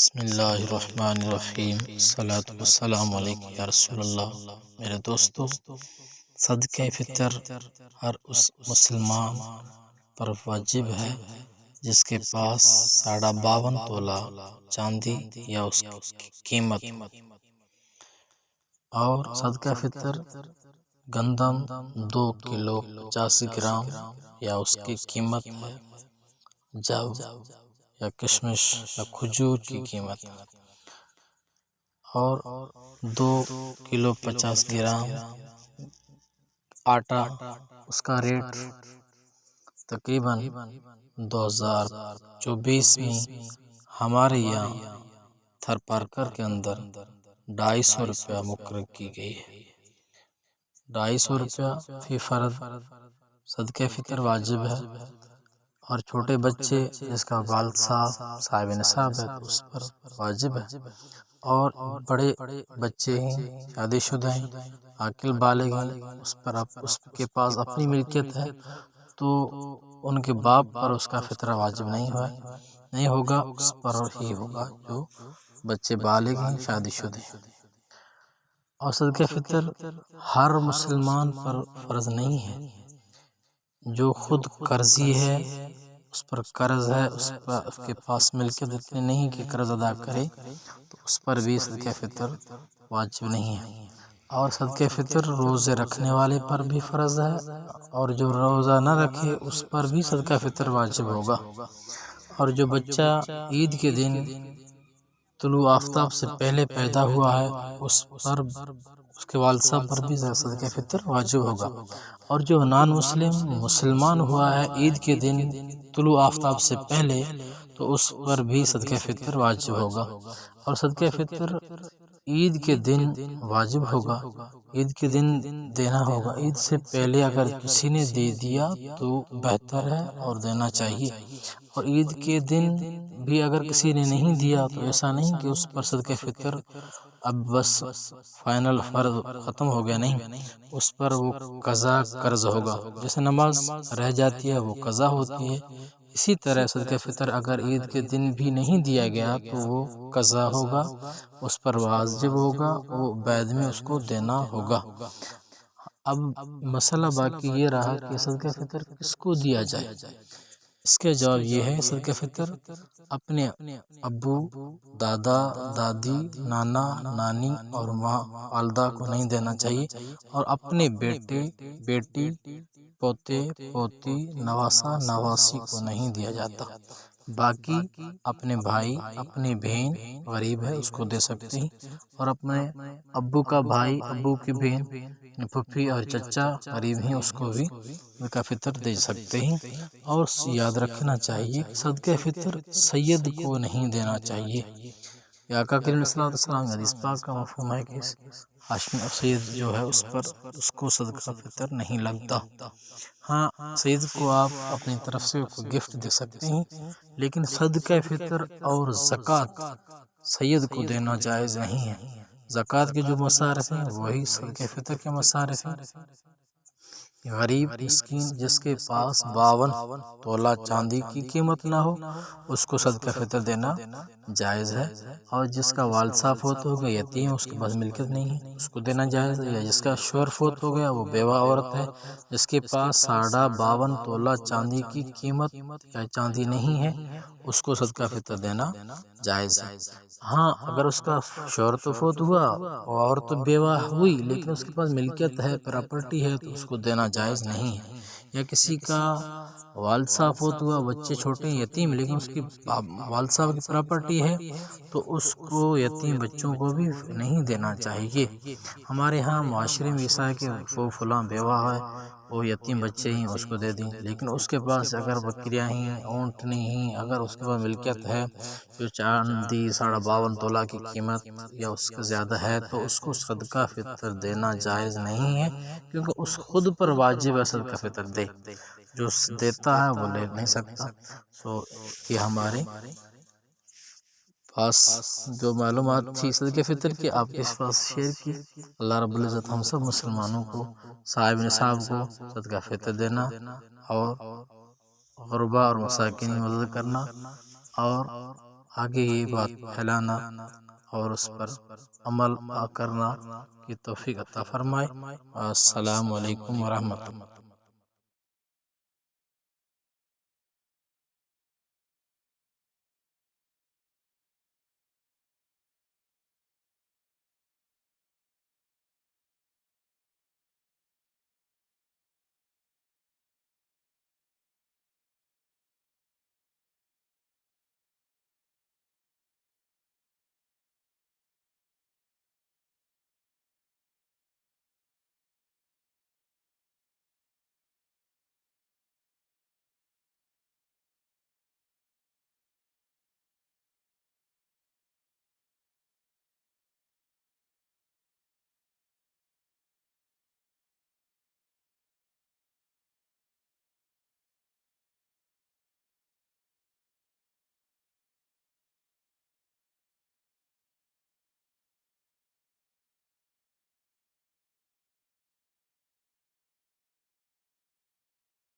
بسم اللہ الرحمن الرحیم، الصلاۃ والسلام علیکم یا رسول اللہ۔ میرے دوستو، صدقہ فطر ہر اس مسلمان پر واجب ہے جس کے پاس 52.5 تولہ چاندی یا اس کی قیمت، اور صدقہ فطر گندم 2 کلو 85 گرام یا اس کی قیمت ہے، جو یا کشمش یا کھجور کی قیمت، اور 2 کلو 50 گرام آٹا، اس کا ریٹ تقریباً 2024 میں ہمارے یہاں تھر پارکر کے اندر 250 روپیہ مقرر کی گئی ہے۔ 250 روپیہ فی فرد صدقہ فطر واجب ہے، اور چھوٹے بچے جس کا والد صاحب نصاب ہے تو اس پر واجب ہے، اور بڑے بچے ہیں، شادی شدہ ہیں، عاقل بالغ ہیں، اس کے پاس اپنی ملکیت ہے تو ان کے باپ پر اس کا فطرہ واجب نہیں ہوگا، اس پر ہی ہوگا جو بچے بالغ ہیں، شادی شدہ ہیں۔ اور صدقہ فطر ہر مسلمان پر فرض نہیں ہے، جو خود قرضی ہے، اس پر قرض ہے، اس کے پاس ملکیت اتنی نہیں کہ قرض ادا کرے، تو اس پر بھی صدقہ فطر واجب نہیں ہے۔ اور صدقہ فطر روزے رکھنے والے پر بھی فرض ہے، اور جو روزہ نہ رکھے اس پر بھی صدقہ فطر واجب ہوگا۔ اور جو بچہ عید کے دن طلوع آفتاب سے پہلے پیدا ہوا ہے، اس کے والد صاحب پر بھی صدقہ فطر واجب ہوگا۔ اور جو نان مسلمان ہوا ہے عید کے دن طلوع آفتاب سے پہلے، تو اس پر بھی صدقہ فطر واجب ہوگا۔ اور صدقہ فطر عید کے دن واجب ہوگا، عید کے دن دینا ہوگا۔ عید سے پہلے اگر کسی نے دے دیا تو بہتر ہے اور دینا چاہیے، اور عید کے دن بھی اگر کسی نے نہیں دیا تو ایسا نہیں کہ اس پر صدقہ فطر اب بس فائنل فرض ختم ہو گیا، نہیں، اس پر وہ قضا قرض ہوگا، جیسے نماز رہ جاتی ہے وہ قضا ہوتی ہے، اسی طرح صدقہ فطر اگر عید کے دن بھی نہیں دیا گیا تو وہ قضا ہوگا، اس پر واجب ہوگا، وہ بعد میں اس کو دینا ہوگا۔ اب مسئلہ باقی یہ رہا کہ صدقہ فطر کس کو دیا جائے۔ اس کا جواب یہ ہے، صدقہ فطر اپنے ابو، دادا، دادی، نانا، نانی اور ماں والدہ کو نہیں دینا چاہیے، اور اپنے بیٹے، بیٹی، پوتے، پوتی، نواسا، نواسی کو نہیں دیا جاتا۔ باقی اپنے بھائی، اپنی بہن غریب ہے اس کو دے سکتے ہیں، اور اپنے ابو کا بھائی، ابو کی بہن، پھپھی اور چچا غریب ہیں، اس کو بھی صدقہ فطر دے سکتے ہیں۔ اور یاد رکھنا چاہیے کہ صدقہ فطر سید کو نہیں دینا چاہیے۔ آقا کریم صلی اللہ علیہ وسلم حدیث پاک کا مفہوم ہے کہ ہاشمی اور سید جو ہے اس کو صدقہ فطر نہیں لگتا۔ ہاں، سید کو آپ اپنی طرف سے گفٹ دے سکتے ہیں، لیکن صدقہ فطر اور زکوٰۃ سید کو دینا جائز نہیں ہے۔ زکوٰۃ کے جو مصارف ہیں وہی صدقہ فطر کے مصارف ہیں۔ غریب مسکین جس کے پاس 52 تولہ چاندی کی قیمت نہ ہو، اس کو صدقہ فطر دینا جائز ہے، اور جس کا والد صاحب فوت ہو گیا، یتیم، اس کے پاس ملکیت نہیں ہے، اس کو دینا جائز ہے، یا جس کا شوہر فوت ہو گیا وہ بیوہ عورت ہے، جس کے پاس 52.5 تولہ چاندی کی قیمت یا چاندی نہیں ہے، اس کو صدقہ فطر دینا جائز ہے۔ ہاں، اگر اس کا شوہر تو فوت ہوا اور تو بیوہ ہوئی لیکن اس کے پاس ملکیت ہے، پراپرٹی ہے، تو اس کو دینا جائز نہیں ہے۔ یا کسی کا والد صاحب فوت ہوا، بچے چھوٹے یتیم، لیکن اس کی والد صاحب کی پراپرٹی ہے، تو اس کو یتیم بچوں کو بھی نہیں دینا چاہیے۔ ہمارے ہاں معاشرے میں ایسا ہے کہ وہ فلاں بیوہ ہے، وہ یتیم بچے ہیں، اس کو دے دیں، لیکن اس کے پاس اگر بکریاں ہیں، اونٹنی ہیں، اگر اس کے پاس ملکیت ہے جو چاندی 52.5 تولہ کی قیمت یا اس کا زیادہ ہے، تو اس کو صدقہ فطر دینا جائز نہیں ہے، کیونکہ اس خود پر واجب ہے صدقہ فطر دے، جو دیتا ہے وہ لے نہیں سکتا۔ یہ ہمارے پاس جو معلومات تھی صدقہ فطر کی آپ کے پاس شیئر کی۔ اللہ رب العزت ہم سب مسلمانوں کو، صاحب نصاب کو صدقہ فطر دینا، اور غربا اور مساکین کی مدد کرنا، اور آگے یہ بات پھیلانا اور اس پر عمل کرنا کی توفیق عطا فرمائے۔ السلام علیکم ورحمۃ اللہ۔